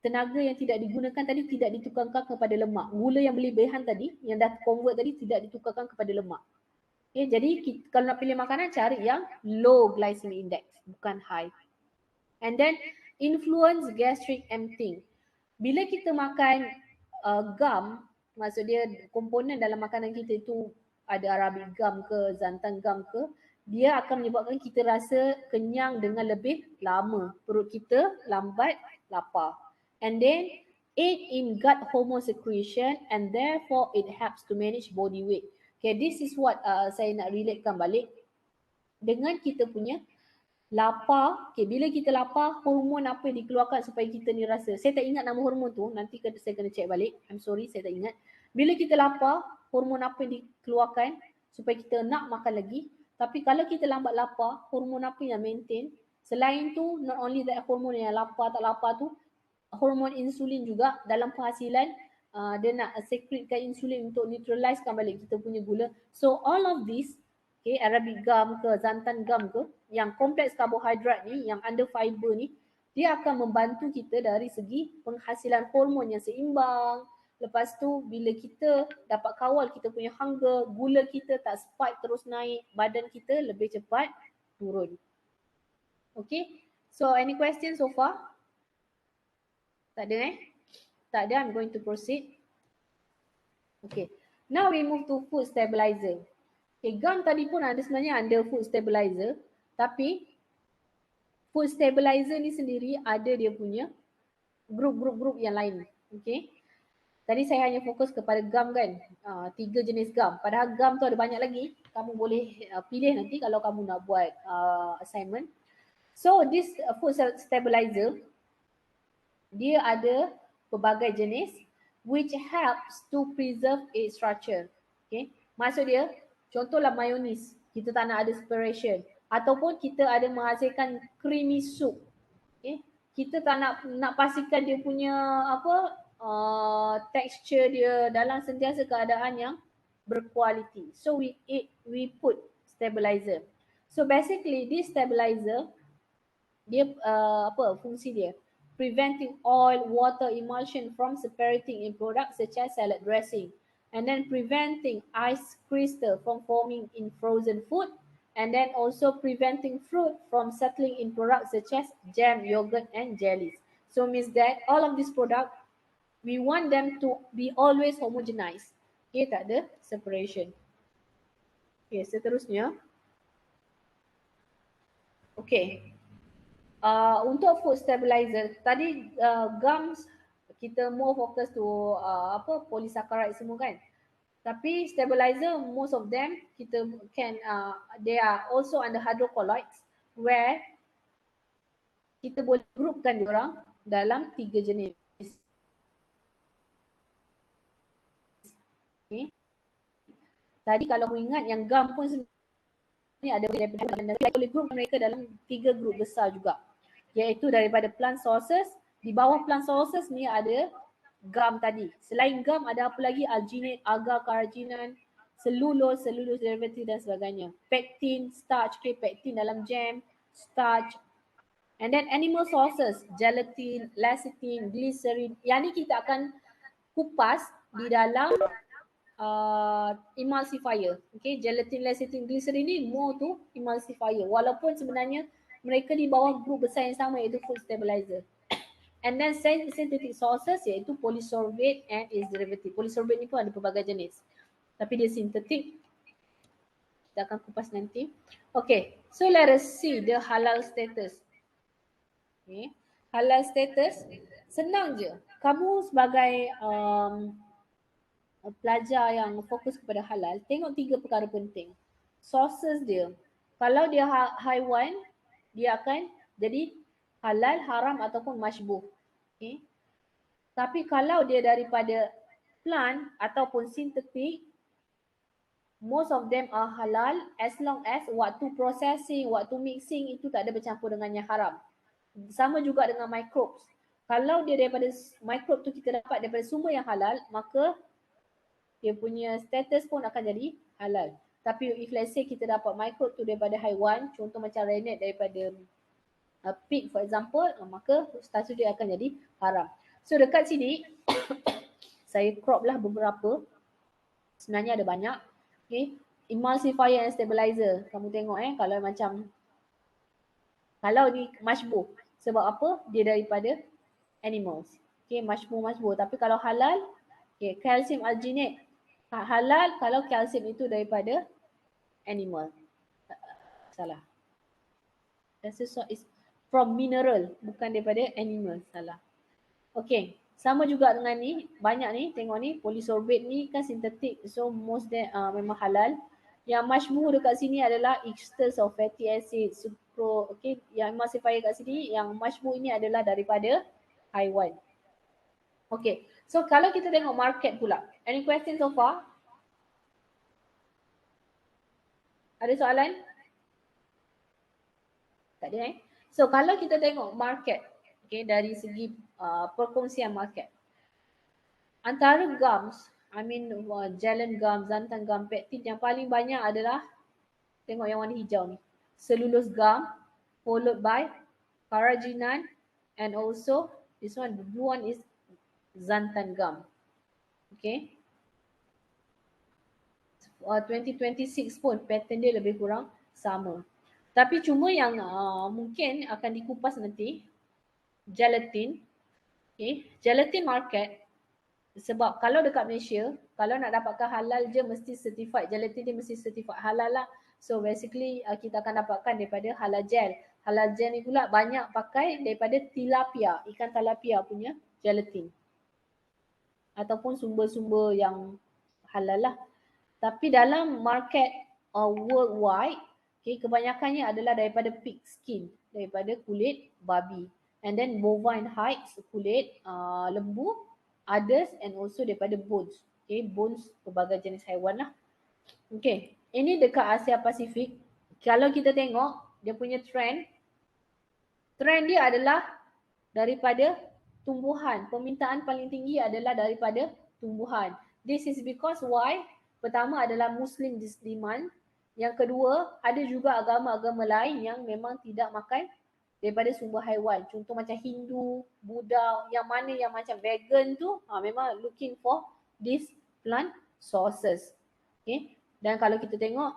[SPEAKER 1] tenaga yang tidak digunakan tadi tidak ditukarkan kepada lemak. Gula yang berlebihan tadi, yang dah convert tadi tidak ditukarkan kepada lemak. Okay, jadi kalau nak pilih makanan, cari yang low glycemic index, bukan high. And then influence gastric emptying. Bila kita makan gum, maksud dia komponen dalam makanan kita itu ada Arabic gum ke, xanthan gum ke, dia akan menyebabkan kita rasa kenyang dengan lebih lama. Perut kita lambat lapar. And then aid in gut hormone secretion and therefore it helps to manage body weight. Okay, this is what saya nak relatekan balik dengan kita punya lapar. Okay, bila kita lapar, hormon apa yang dikeluarkan supaya kita ni rasa. Saya tak ingat nama hormon tu, nanti saya kena check balik. I'm sorry, saya tak ingat. Bila kita lapar, hormon apa yang dikeluarkan supaya kita nak makan lagi. Tapi kalau kita lambat lapar, hormon apa yang maintain? Selain tu, not only that hormon yang lapar tak lapar tu, hormon insulin juga dalam penghasilan dia nak secretkan insulin untuk neutralizekan balik kita punya gula. So all of this, okay, Arabic gum ke, xanthan gum ke, yang kompleks karbohidrat ni, yang under fiber ni, Dia akan membantu kita dari segi penghasilan hormon yang seimbang. Lepas tu bila kita dapat kawal kita punya hunger, gula kita tak spike terus naik, badan kita lebih cepat turun. Okay, so any question so far? Tak ada Tak ada, I'm going to proceed. Okay, now we move to food stabilizer. Okay, gum tadi pun ada sebenarnya under food stabilizer, tapi food stabilizer ni sendiri ada dia punya grup-grup yang lain. Okay, tadi saya hanya fokus kepada gum kan, 3 jenis gum. Padahal gum tu ada banyak lagi. Kamu boleh pilih nanti kalau kamu nak buat assignment. So this food stabilizer, dia ada pelbagai jenis which helps to preserve its structure. Okay, maksud dia contohlah mayonis, kita tak nak ada separation, ataupun kita ada menghasilkan creamy soup. Okay, kita tak nak pastikan dia punya texture dia dalam sentiasa keadaan yang berkualiti. So we put stabilizer. So basically this stabilizer dia fungsi dia preventing oil, water emulsion from separating in products such as salad dressing, and then preventing ice crystal from forming in frozen food, and then also preventing fruit from settling in products such as jam, yogurt and jellies. So means that all of these products we want them to be always homogenized. Okay, tak ada separation. Okay, seterusnya. Okay. Untuk food stabilizer tadi gums kita more focus to polysaccharide semua kan, tapi stabilizer most of them kita can they are also under hydrocolloids where kita boleh groupkan diorang dalam 3 jenis. Okay. Tadi kalau kamu ingat yang gum pun sebenarnya ada boleh group mereka dalam 3 grup besar juga, iaitu daripada plant sources. Di bawah plant sources ni ada gum tadi. Selain gum ada apa lagi? Alginate, agar, carrageenan, selulose derivative dan sebagainya. Pectin, starch, okay, pectin dalam jam, starch. And then animal sources, gelatin, lecithin, glycerin. Yang ni kita akan kupas di dalam emulsifier. Okay, gelatin, lecithin, glycerin ni more to emulsifier. Walaupun sebenarnya mereka di bawah grup besar yang sama iaitu food stabilizer. And then synthetic sources iaitu polysorbate and its derivative. Polysorbate ni pun ada pelbagai jenis, tapi dia sintetik. Kita akan kupas nanti. Okay, so let us see the halal status. Okay, halal status senang je. Kamu sebagai pelajar yang fokus kepada halal, tengok 3 perkara penting. Sources dia, kalau dia haiwan, dia akan jadi halal, haram ataupun masybuh. Okay. Tapi kalau dia daripada plant ataupun sintetik, most of them are halal as long as waktu processing, waktu mixing itu tak ada bercampur dengan yang haram. Sama juga dengan microbes. Kalau dia daripada microbe tu kita dapat daripada sumber yang halal, maka dia punya status pun akan jadi halal. Tapi if let's say kita dapat microbe tu daripada haiwan, contoh macam rennet daripada pig for example, maka status dia akan jadi haram. So dekat sini saya crop lah beberapa. Sebenarnya ada banyak. Okay. Emulsifier and stabilizer. Kamu tengok kalau macam kalau ni masybuh. Sebab apa? Dia daripada animals. Okay, masybuh. Tapi kalau halal, okay, calcium alginate. Halal kalau kalsium itu daripada animal. Salah. Is from mineral, bukan daripada animal. Salah. Okay, sama juga dengan ni. Banyak ni, tengok ni. Polysorbate ni kan sintetik. So most memang halal. Yang masybuh dekat sini adalah esters of fatty acid, sucrose. Okay, yang emulsifier kat sini, yang masybuh ini adalah daripada haiwan. Okay, so kalau kita tengok market pula. Any question so far? Ada soalan? Tak ada So kalau kita tengok market, okay, dari segi perkongsian market. Antara gums, Jalen gum, xanthan gum, pectin yang paling banyak adalah, tengok yang warna hijau ni. Cellulose gum, followed by carrageenan, And also this one, the blue one is xanthan gum. Okay. 2026 pun pattern dia lebih kurang sama. Tapi cuma yang mungkin akan dikupas nanti, gelatin. Okay. Gelatin market, sebab kalau dekat Malaysia, kalau nak dapatkan halal je mesti certified, gelatin dia mesti certified halal lah. So basically kita akan dapatkan daripada halal gel. Halal gel ni pula banyak pakai daripada tilapia, ikan tilapia punya gelatin. Ataupun sumber-sumber yang halal lah. Tapi dalam market worldwide, okay, kebanyakannya adalah daripada pig skin, daripada kulit babi. And then bovine hides, kulit lembu, others and also daripada bones. Okay, bones pelbagai jenis haiwan lah. Okay, ini dekat Asia Pasifik. Kalau kita tengok dia punya trend dia adalah daripada tumbuhan. Permintaan paling tinggi adalah daripada tumbuhan. This is because why? Pertama adalah Muslim demand. Yang kedua, ada juga agama-agama lain yang memang tidak makan daripada sumber haiwan. Contoh macam Hindu, Buddha, yang mana yang macam vegan tu memang looking for this plant sources. Okay. Dan kalau kita tengok,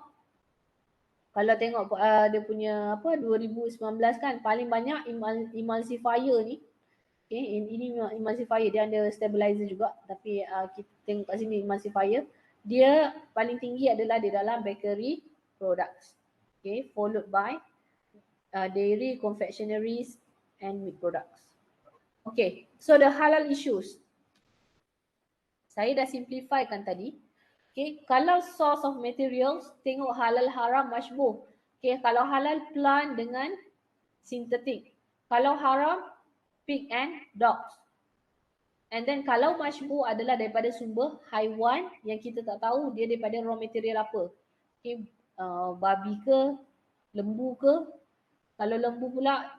[SPEAKER 1] dia punya 2019 kan paling banyak emulsifier ni. Okay, ini emulsifier, dia ada stabilizer juga, tapi kita tengok kat sini emulsifier. Dia paling tinggi adalah di dalam bakery products. Okay, followed by dairy, confectionaries and meat products. Okay, so the halal issues. Saya dah simplifykan tadi. Okay, kalau source of materials, tengok halal haram masybuh. Okay, kalau halal plant dengan sintetik. Kalau haram, pig and dogs. And then kalau masybuh adalah daripada sumber haiwan yang kita tak tahu dia daripada raw material apa. Okay, babi ke, lembu ke. Kalau lembu pula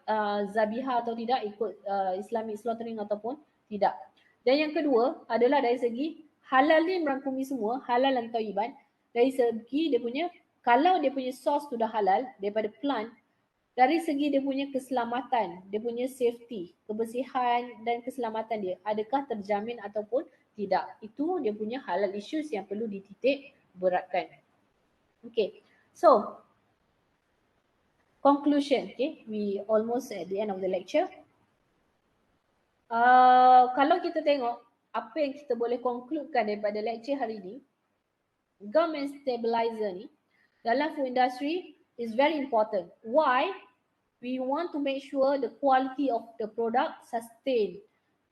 [SPEAKER 1] zabiha atau tidak, ikut Islamic slaughtering ataupun tidak. Dan yang kedua adalah dari segi halal ni merangkumi semua, halal dan thayyiban. Dari segi dia punya, kalau dia punya source tu dah halal daripada plant, dari segi dia punya keselamatan, dia punya safety, kebersihan dan keselamatan dia, adakah terjamin ataupun tidak. Itu dia punya halal issues yang perlu dititik beratkan. Okay, so conclusion, okay, we almost at the end of the lecture. Kalau kita tengok apa yang kita boleh concludekan daripada lecture hari ni, gum and stabilizer ni dalam food industry is very important. Why? We want to make sure the quality of the product sustain.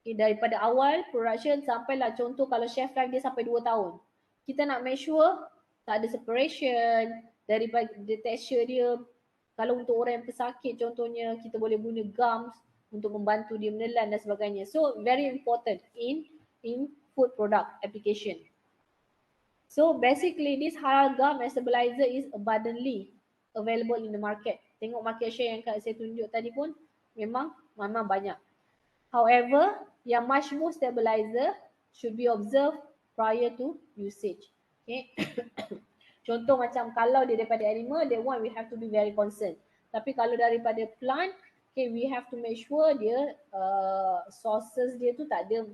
[SPEAKER 1] Okay, daripada awal production sampailah, contoh kalau chef life dia sampai 2 tahun. Kita nak make sure tak ada separation, daripada texture dia. Kalau untuk orang yang pesakit contohnya, kita boleh guna gums untuk membantu dia menelan dan sebagainya. So very important in food product application. So basically this halal gum and stabilizer is abundantly available in the market. Tengok market share yang saya tunjuk tadi pun memang banyak. However, yang masybuh stabilizer should be observed prior to usage. Okay. Contoh macam kalau dia daripada animal, that one we have to be very concerned. Tapi kalau daripada plant, okay, we have to make sure dia sources dia tu tak ada,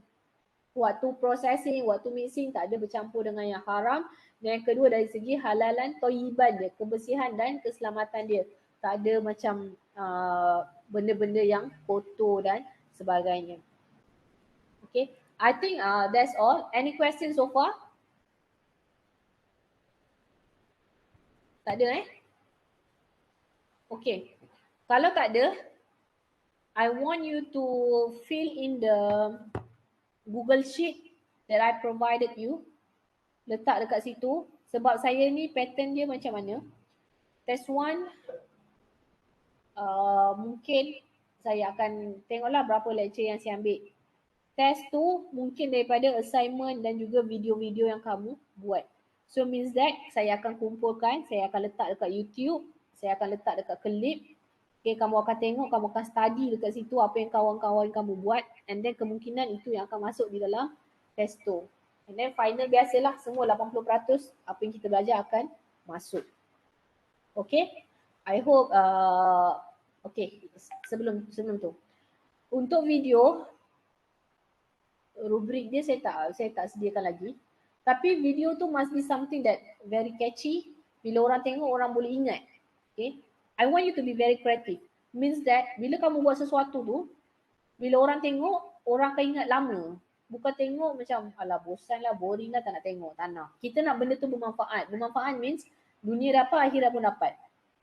[SPEAKER 1] waktu processing, waktu mixing tak ada bercampur dengan yang haram. Dan yang kedua dari segi halalan thayyiban dia, kebersihan dan keselamatan dia. Tak ada macam benda-benda yang kotor dan sebagainya. Okay, I think that's all. Any questions so far? Tak ada Okay, kalau tak ada, I want you to fill in the Google Sheet that I provided you. Letak dekat situ, sebab saya ni pattern dia macam mana. Test 1, mungkin saya akan tengoklah berapa lecture yang saya ambil. Test 2 mungkin daripada assignment dan juga video-video yang kamu buat. So means that saya akan kumpulkan, saya akan letak dekat YouTube, saya akan letak dekat klip. Okay, kamu akan tengok, kamu akan study dekat situ apa yang kawan-kawan kamu buat, and then kemungkinan itu yang akan masuk di dalam test 2. And then final biasalah semua 80% apa yang kita belajar akan masuk. Okay, I hope okay, sebelum tu Untuk video, rubrik dia saya tak sediakan lagi. Tapi video tu must be something that very catchy. Bila orang tengok, orang boleh ingat. Okay. I want you to be very creative. Means that bila kamu buat sesuatu tu, bila orang tengok, orang akan ingat lama. Bukan tengok macam, alah bosan lah, boring lah, tak nak tengok. Tak nak. Kita nak benda tu bermanfaat. Bermanfaat means dunia dapat, akhirat pun dapat.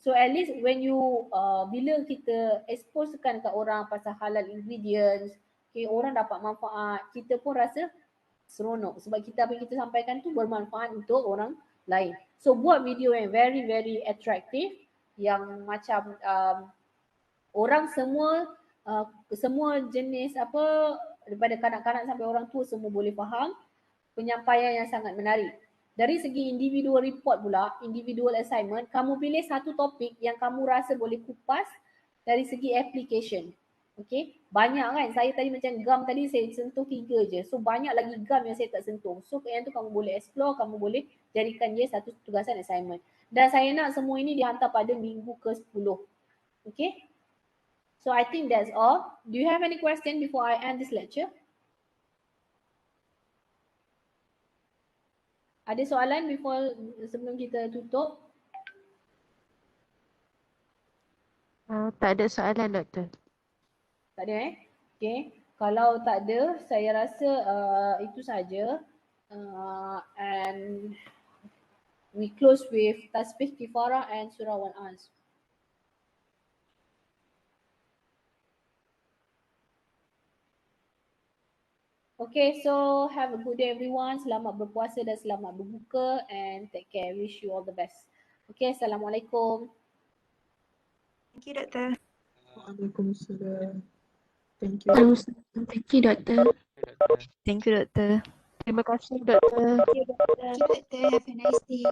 [SPEAKER 1] So at least when you, bila kita exposekan kat orang pasal halal ingredients, okay, orang dapat manfaat, kita pun rasa seronok. Sebab kita apa yang kita sampaikan tu bermanfaat untuk orang lain. So buat video yang very very attractive, yang macam orang semua semua jenis apa, daripada kanak-kanak sampai orang tua semua boleh faham, penyampaian yang sangat menarik. Dari segi individual report pula, individual assignment, kamu pilih satu topik yang kamu rasa boleh kupas dari segi application. Okay, banyak kan, saya tadi macam GAM tadi saya sentuh 3 je. So banyak lagi GAM yang saya tak sentuh. So yang tu kamu boleh explore, kamu boleh jadikan dia satu tugasan assignment. Dan saya nak semua ini dihantar pada minggu ke-10. Okay. So I think that's all. Do you have any question before I end this lecture? Ada soalan sebelum kita tutup?
[SPEAKER 3] Tak ada soalan, Doktor.
[SPEAKER 1] Tak ada Okay. Kalau tak ada, saya rasa itu saja. And we close with tasbih kifarah and surah Wal-As. Okay, so have a good day everyone. Selamat berpuasa dan selamat berbuka and take care. Wish you all the best. Okay, Assalamualaikum.
[SPEAKER 4] Thank you, Doktor.
[SPEAKER 5] Waalaikumsalam. Thank you.
[SPEAKER 3] Thank you, Doktor.
[SPEAKER 4] Thank you, Doktor.
[SPEAKER 3] Terima kasih, Doktor.
[SPEAKER 4] Thank you, Doktor. Have a nice day.